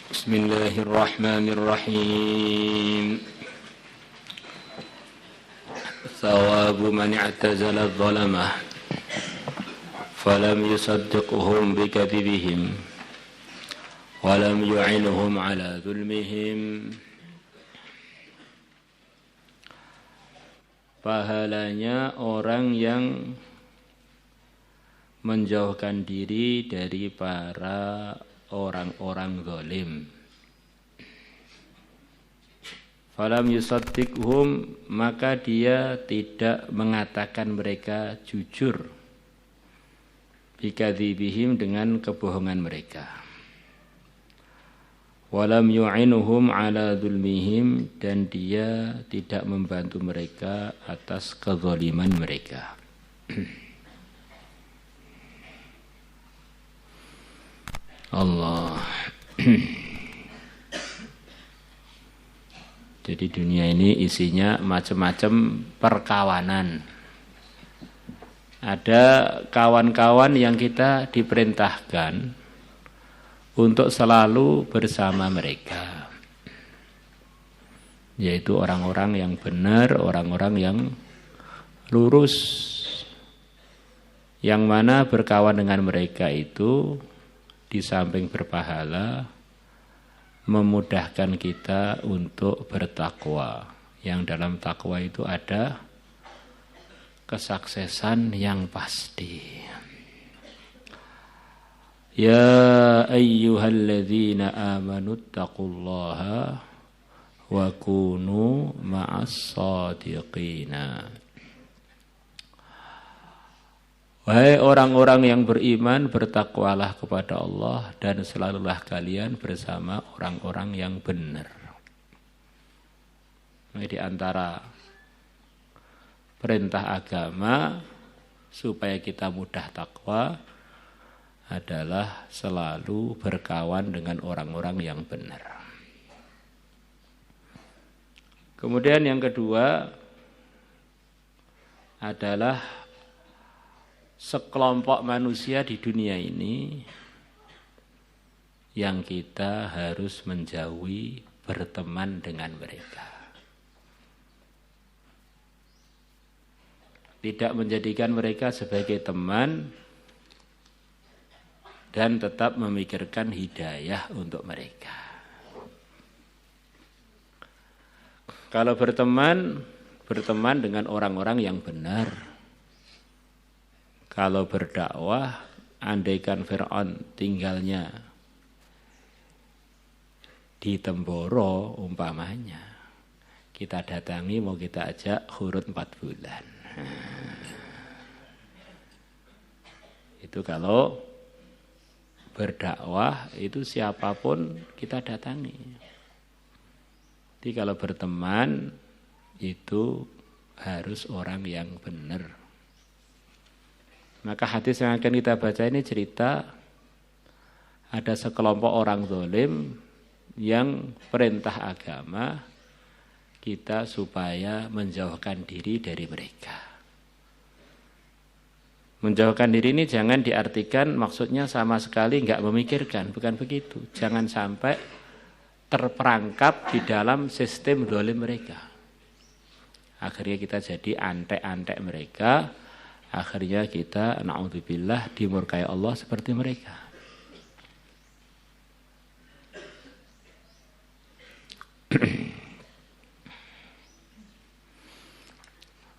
Bismillahirrahmanirrahim. Thawabu man i'tazala adh-dhalamah falam yusaddiqhum bikadzibihim walam yu'inhum ala dhulmihim. Pahalanya orang yang menjauhkan diri dari para orang-orang zalim. Falam yusaddiqhum, maka dia tidak mengatakan mereka jujur. Bikadzibihim, dengan kebohongan mereka. Walam yu'inuhum ala dzulmihim, dan dia tidak membantu mereka atas kezaliman mereka. Allah. Jadi dunia ini isinya macam-macam perkawanan. Ada kawan-kawan yang kita diperintahkan untuk selalu bersama mereka, yaitu orang-orang yang benar, orang-orang yang lurus, yang mana berkawan dengan mereka itu di samping berpahala, memudahkan kita untuk bertakwa. Yang dalam takwa itu ada kesuksesan yang pasti. Ya ayyuhalladzina amanu taqullaha wa kunu ma'as shadiqina. Wahai orang-orang yang beriman, bertakwalah kepada Allah dan selalulah kalian bersama orang-orang yang benar. Di antara perintah agama supaya kita mudah takwa adalah selalu berkawan dengan orang-orang yang benar. Kemudian yang kedua adalah sekelompok manusia di dunia ini yang kita harus menjauhi berteman dengan mereka. Tidak menjadikan mereka sebagai teman dan tetap memikirkan hidayah untuk mereka. Kalau berteman dengan orang-orang yang benar. Kalau berdakwah, andaikan Fir'aun tinggalnya di Temboro umpamanya, kita datangi, mau kita ajak khurut 4 bulan. Itu kalau berdakwah, itu siapapun kita datangi. Jadi kalau berteman, itu harus orang yang benar. Maka hadis yang akan kita baca ini cerita ada sekelompok orang zalim yang perintah agama kita supaya menjauhkan diri dari mereka. Menjauhkan diri ini jangan diartikan maksudnya sama sekali enggak memikirkan, bukan begitu. Jangan sampai terperangkap di dalam sistem zalim mereka. Akhirnya kita jadi antek-antek mereka. Akhirnya kita na'udzubillah dimurkai Allah seperti mereka.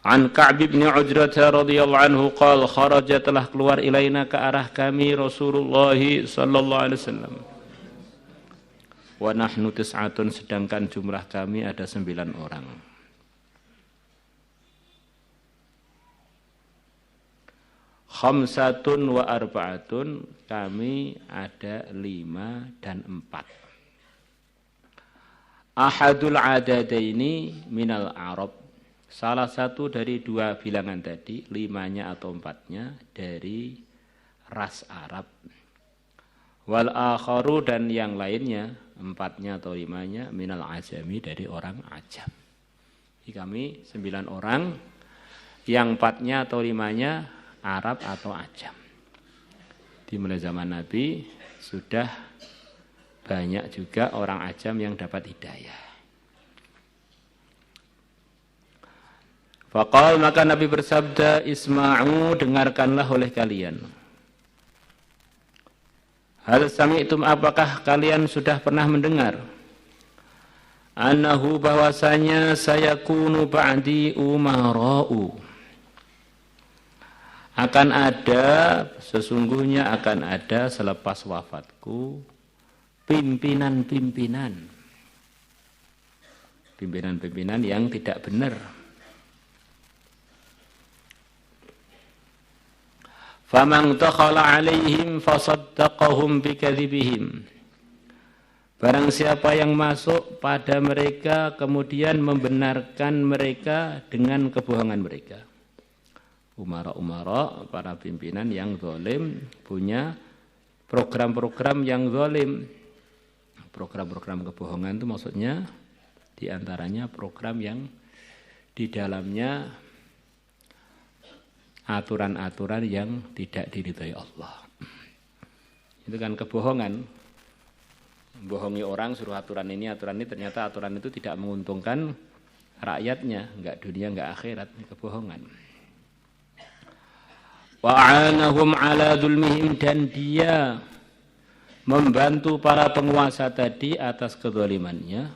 An Ka'b bin Ujrah radhiyallahu anhu qala kharaja, telah keluar ilaina ke arah kami Rasulullah sallallahu alaihi wasallam. Wa nahnu tis'atun, sedangkan jumlah kami ada 9 orang. Khamsatun wa arba'atun, kami ada 5 dan 4. Ahadul adadaini minal Arab, salah satu dari 2 bilangan tadi, 5-nya atau 4-nya dari ras Arab. Wal akharu, dan yang lainnya 4-nya atau 5-nya minal ajami, dari orang Ajam. Jadi kami 9 orang, yang 4-nya atau 5-nya Arab atau Ajam. Di mulai zaman Nabi sudah banyak juga orang ajam yang dapat hidayah. Faqal, maka Nabi bersabda, isma'u, dengarkanlah oleh kalian. Hal sami'tum, apakah kalian sudah pernah mendengar? Annahu, bahwasanya sayakunu ba'di umara'u. Akan ada, sesungguhnya akan ada selepas wafatku pimpinan-pimpinan. Pimpinan-pimpinan yang tidak benar. Faman takhala alaihim fasaddaqahum bikadzibihim. Barang siapa yang masuk pada mereka kemudian membenarkan mereka dengan kebohongan mereka. Umara, para pimpinan yang zalim punya program-program yang zalim. Program-program kebohongan itu maksudnya diantaranya program yang di dalamnya aturan-aturan yang tidak diridhai Allah. Itu kan kebohongan. Bohongi orang, suruh aturan ini, ternyata aturan itu tidak menguntungkan rakyatnya, enggak dunia, enggak akhirat, ini kebohongan. Wa'anahum ala dzulmihim, dan dia membantu para penguasa tadi atas kezalimannya.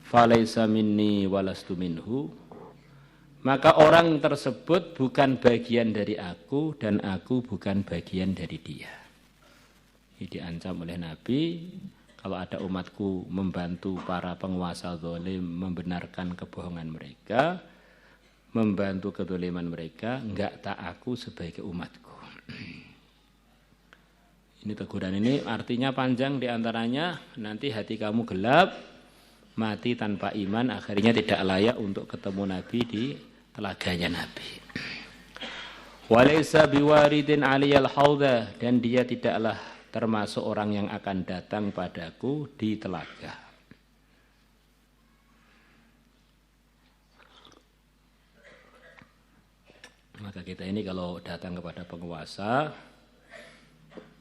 Falaisa minni walastu minhu, maka orang tersebut bukan bagian dari aku dan aku bukan bagian dari dia. Ini diancam oleh Nabi, kalau ada umatku membantu para penguasa zalim membenarkan kebohongan mereka, membantu kezaliman mereka, enggak tak aku sebagai umatku. Ini teguran ini artinya panjang, diantaranya nanti hati kamu gelap, mati tanpa iman, akhirnya tidak layak untuk ketemu Nabi di telaganya Nabi. Walaysa biwaridin aliyal haudha, dan dia tidaklah termasuk orang yang akan datang padaku di telaga. Maka kita ini kalau datang kepada penguasa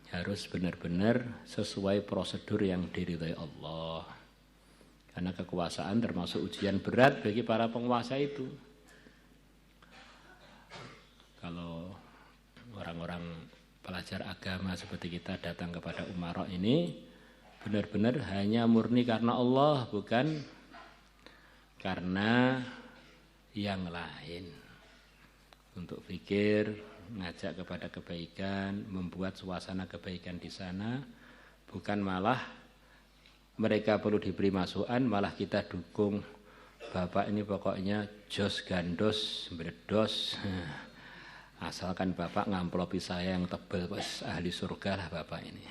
harus benar-benar sesuai prosedur yang diridhai Allah. Karena kekuasaan termasuk ujian berat bagi para penguasa itu. Kalau orang-orang pelajar agama seperti kita datang kepada umara ini benar-benar hanya murni karena Allah, bukan karena yang lain. Untuk pikir, ngajak kepada kebaikan, membuat suasana kebaikan di sana, bukan malah mereka perlu diberi masukan, malah kita dukung. Bapak ini pokoknya jos gandos berdos. Asalkan Bapak ngamplopi saya yang tebal, pas ahli surga lah Bapak ini.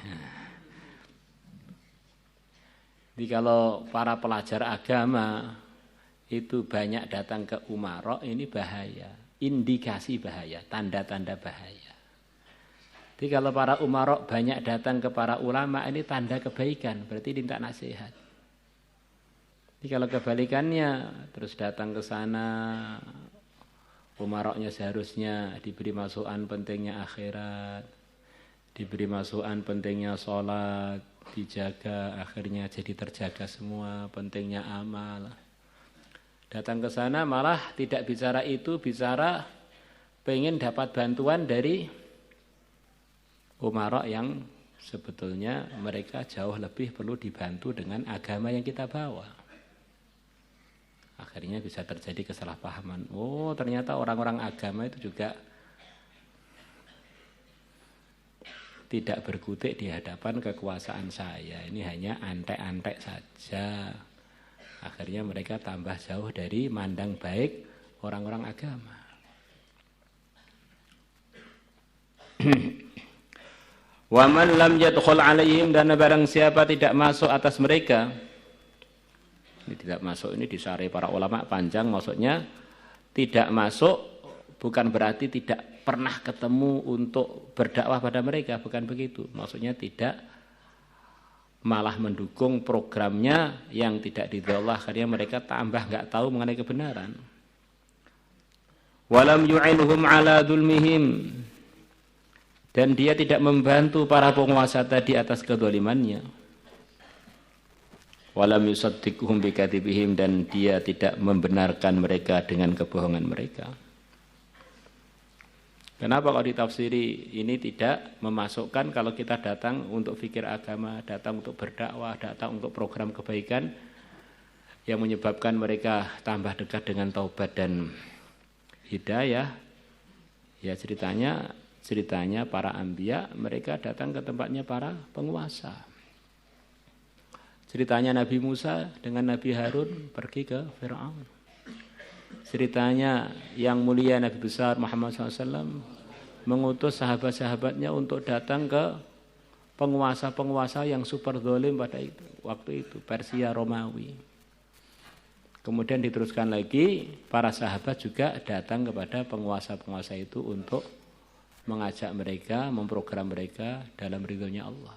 Jadi kalau para pelajar agama itu banyak datang ke umara, ini bahaya, indikasi bahaya, tanda-tanda bahaya. Jadi kalau para umara banyak datang ke para ulama, ini tanda kebaikan, berarti minta nasihat. Jadi kalau kebalikannya, terus datang ke sana, umaroknya seharusnya diberi masukan pentingnya akhirat, diberi masukan pentingnya sholat, dijaga, akhirnya jadi terjaga semua, pentingnya amal. Datang ke sana malah tidak bicara itu, bicara pengen dapat bantuan dari umarok yang sebetulnya mereka jauh lebih perlu dibantu dengan agama yang kita bawa. Akhirnya bisa terjadi kesalahpahaman. Oh, ternyata orang-orang agama itu juga tidak berkutik di hadapan kekuasaan saya. Ini hanya antek-antek saja. Akhirnya mereka tambah jauh dari mandang baik orang-orang agama. Wa man lam yadkhul alaihim, dan barang siapa tidak masuk atas mereka. Ini tidak masuk, ini disari para ulama panjang, maksudnya tidak masuk bukan berarti tidak pernah ketemu untuk berdakwah pada mereka, bukan begitu. Maksudnya tidak malah mendukung programnya yang tidak diridhai Allah, akhirnya mereka tambah enggak tahu mengenai kebenaran. Walam yu'inhum ala dzulmihim, dan dia tidak membantu para penguasa tadi atas kezalimannya. Walam yusaddiquhum bikadzibihim, dan dia tidak membenarkan mereka dengan kebohongan mereka. Kenapa kalau ditafsiri ini tidak memasukkan kalau kita datang untuk fikir agama, datang untuk berdakwah, datang untuk program kebaikan yang menyebabkan mereka tambah dekat dengan taubat dan hidayah? Ya ceritanya para anbiya, mereka datang ke tempatnya para penguasa. Ceritanya Nabi Musa dengan Nabi Harun pergi ke Fir'aun. Ceritanya yang mulia Nabi besar Muhammad SAW mengutus sahabat-sahabatnya untuk datang ke penguasa-penguasa yang super zalim pada waktu itu, Persia, Romawi. Kemudian diteruskan lagi, para sahabat juga datang kepada penguasa-penguasa itu untuk mengajak mereka, memprogram mereka dalam ridhonya Allah.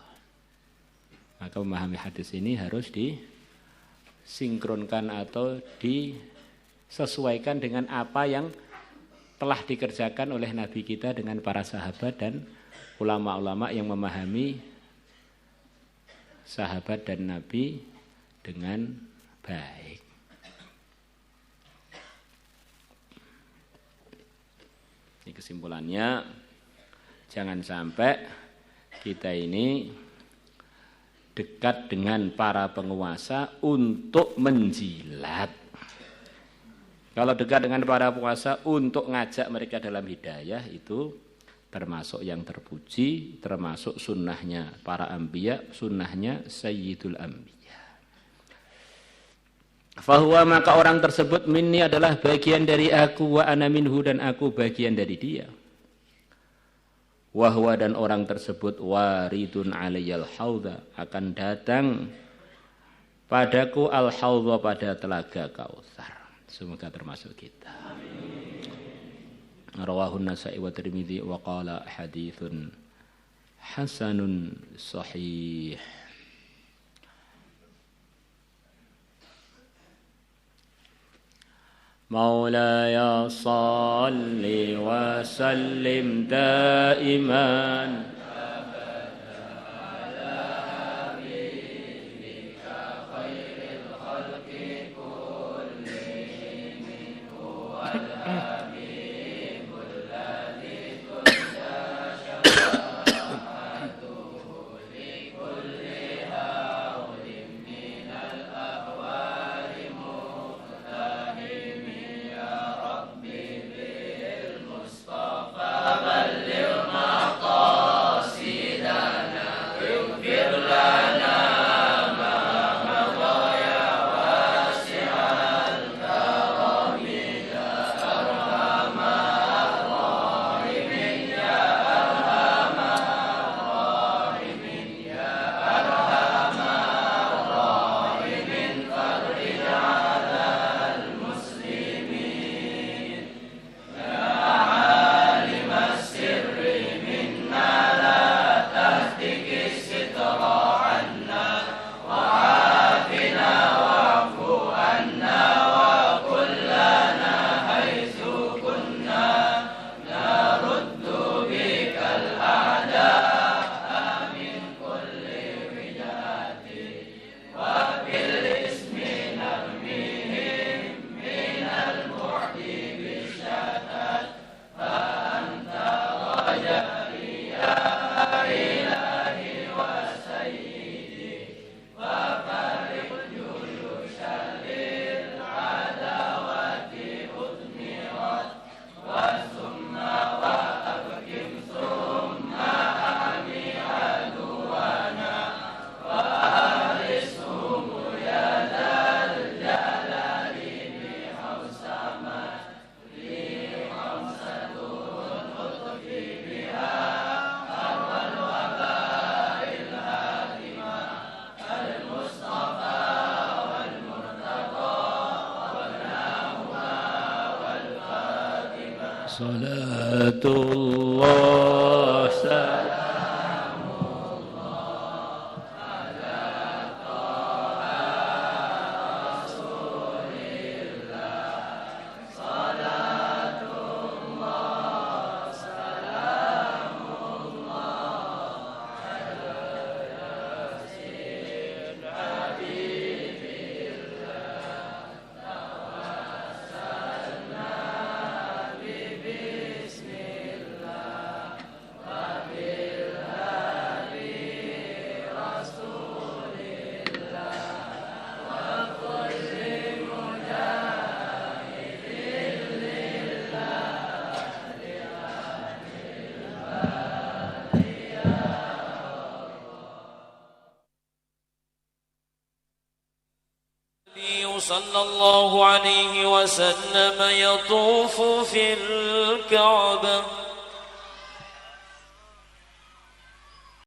Maka memahami hadis ini harus disinkronkan atau disesuaikan dengan apa yang telah dikerjakan oleh Nabi kita dengan para sahabat dan ulama-ulama yang memahami sahabat dan Nabi dengan baik. Ini kesimpulannya, jangan sampai kita ini dekat dengan para penguasa untuk menjilat. Kalau dekat dengan para penguasa untuk ngajak mereka dalam hidayah, itu termasuk yang terpuji, termasuk sunnahnya para anbiya, sunnahnya sayyidul anbiya. Fahuwa, maka orang tersebut minni adalah bagian dari aku, wa ana minhu, dan aku bagian dari dia. Wahwa, dan orang tersebut waridun alayyal haudha, akan datang padaku al-haudha, pada telaga Kautsar. Semoga termasuk kita. Rawahun Nasa'i wa Tirmidzi wa qala haditsun hasanun sahih. Maulaya salli wa sallim daiman Salatullah salamullah ala taha rasulillah. Salatullah salamullah صلى الله عليه وسلم يطوف في الكعبة